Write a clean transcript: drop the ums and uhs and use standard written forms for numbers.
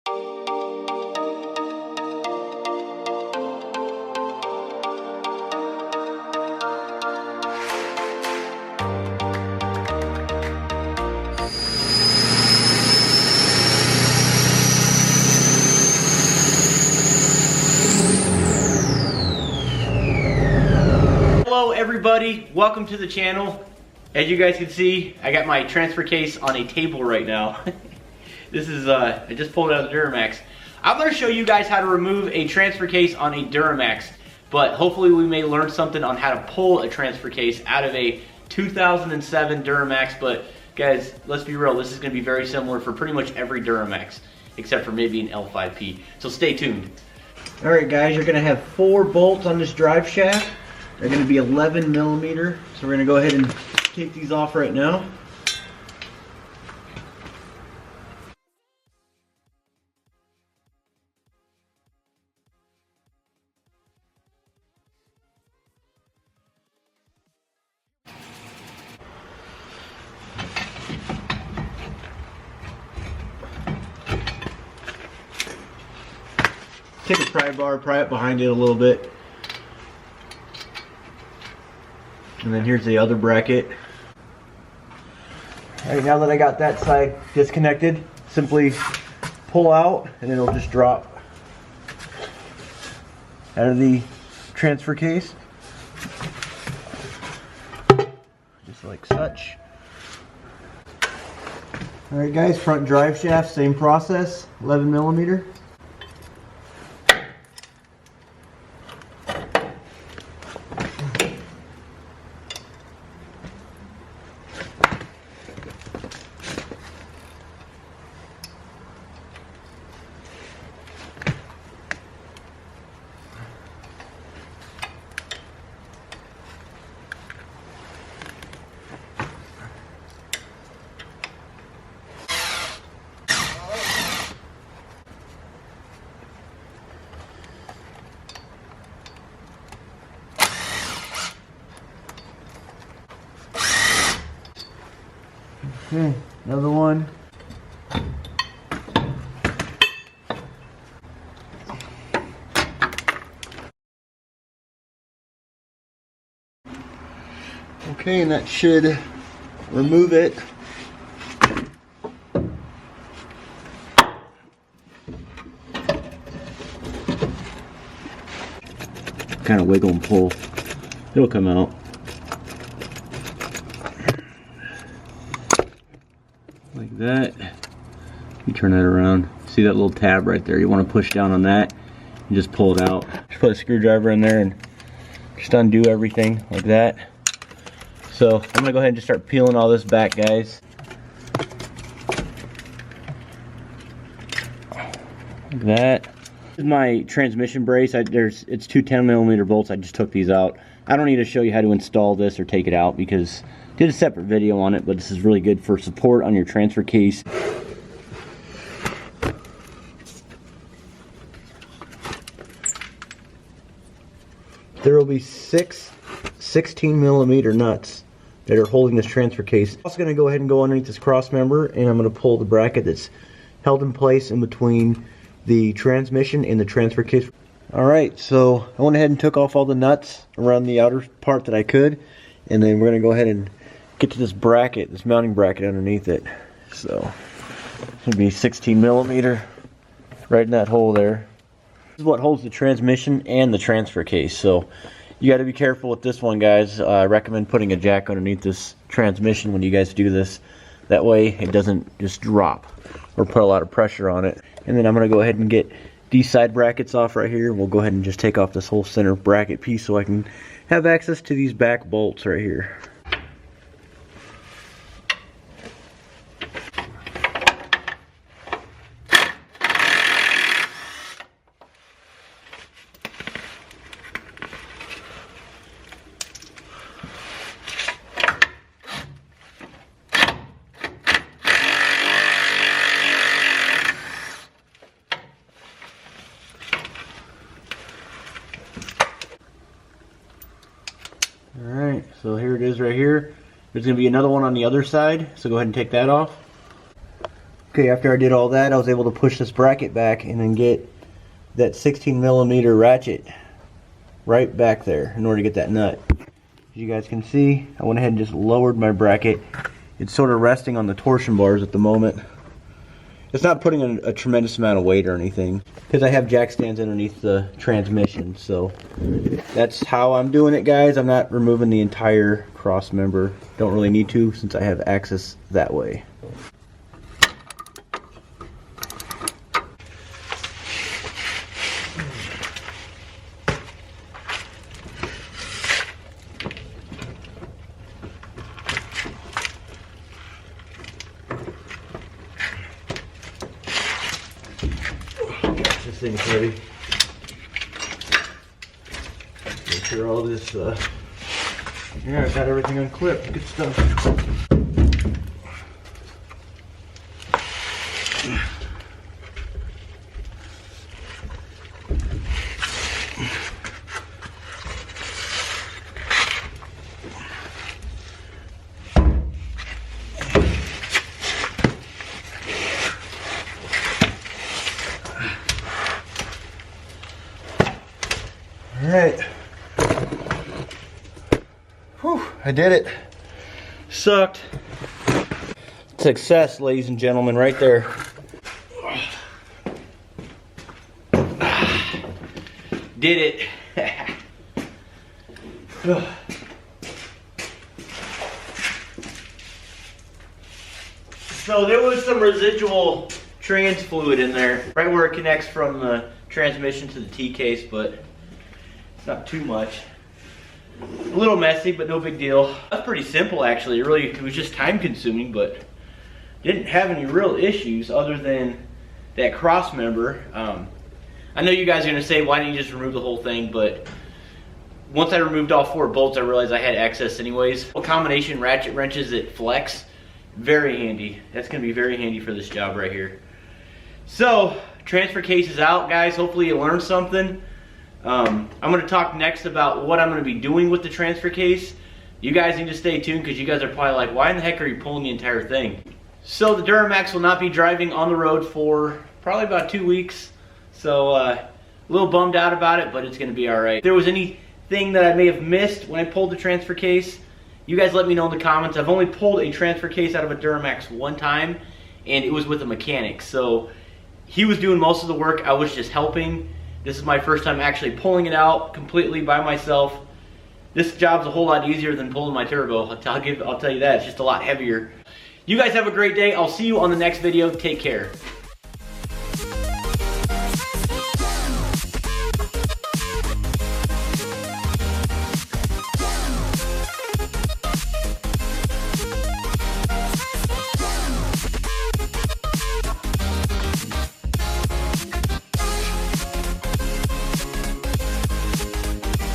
Hello everybody, welcome to the channel. As you guys can see, I got my transfer case on a table right now. This is, I just pulled it out of the Duramax. I'm going to show you guys how to remove a transfer case on a Duramax, but hopefully we may learn something on how to pull a transfer case out of a 2007 Duramax. But guys, let's be real, this is going to be very similar for pretty much every Duramax, except for maybe an L5P. So stay tuned. Alright guys, you're going to have 4 bolts on this drive shaft. They're going to be 11 millimeter. So we're going to go ahead and take these off right now. Take a pry bar, pry it behind it a little bit. And then here's the other bracket. Alright, now that I got that side disconnected, simply pull out and it'll just drop out of the transfer case. Just like such. Alright guys, front drive shaft, same process, 11 millimeter. Okay, another one. Okay, and that should remove it. Kind of wiggle and pull. It'll come out. Like that. You turn that around. See that little tab right there? You want to push down on that and just pull it out. Just put a screwdriver in there and just undo everything like that. So I'm gonna go ahead and just start peeling all this back, guys. Like that. This is my transmission brace. It's 2 10 millimeter bolts. I just took these out. I don't need to show you how to install this or take it out because I did a separate video on it, but this is really good for support on your transfer case. There will be 6 16 millimeter nuts that are holding this transfer case. I'm also going to go ahead and go underneath this cross member, and I'm going to pull the bracket that's held in place in between the transmission and the transfer case. Alright, so I went ahead and took off all the nuts around the outer part that I could, and then we're going to go ahead and get to this bracket, this mounting bracket underneath it. So it's going to be 16 millimeter right in that hole there. This is what holds the transmission and the transfer case, so you got to be careful with this one, guys. I recommend putting a jack underneath this transmission when you guys do this. That way it doesn't just drop or put a lot of pressure on it. And then I'm going to go ahead and get these side brackets off right here. We'll go ahead and just take off this whole center bracket piece so I can have access to these back bolts right here. Alright, so here it is right here. There's going to be another one on the other side, so go ahead and take that off. Okay, after I did all that, I was able to push this bracket back and then get that 16 millimeter ratchet right back there in order to get that nut. As you guys can see, I went ahead and just lowered my bracket. It's sort of resting on the torsion bars at the moment. It's not putting a tremendous amount of weight or anything because I have jack stands underneath the transmission. So that's how I'm doing it, guys. I'm not removing the entire cross member. Don't really need to since I have access that way. This thing's heavy. Make sure all this, yeah, I got everything unclipped. Good stuff. Alright. Whew, I did it. Sucked. Success, ladies and gentlemen, right there. Did it. So there was some residual trans fluid in there, right where it connects from the transmission to the T-case, but not too much. A little messy, but no big deal. That's pretty simple, actually. It was just time consuming, but didn't have any real issues other than that cross member. I know you guys are gonna say, why didn't you just remove the whole thing? But once I removed all 4 bolts, I realized I had access anyways. A combination ratchet wrenches that flex, very handy. That's gonna be very handy for this job right here. So, transfer case is out, guys. Hopefully you learned something. I'm going to talk next about what I'm going to be doing with the transfer case. You guys need to stay tuned because you guys are probably like, why in the heck are you pulling the entire thing? So the Duramax will not be driving on the road for probably about 2 weeks. So a little bummed out about it, but it's going to be alright. If there was anything that I may have missed when I pulled the transfer case, you guys let me know in the comments. I've only pulled a transfer case out of a Duramax one time, and it was with a mechanic. So he was doing most of the work. I was just helping. This is my first time actually pulling it out completely by myself. This job's a whole lot easier than pulling my turbo. I'll tell you that. It's just a lot heavier. You guys have a great day. I'll see you on the next video. Take care.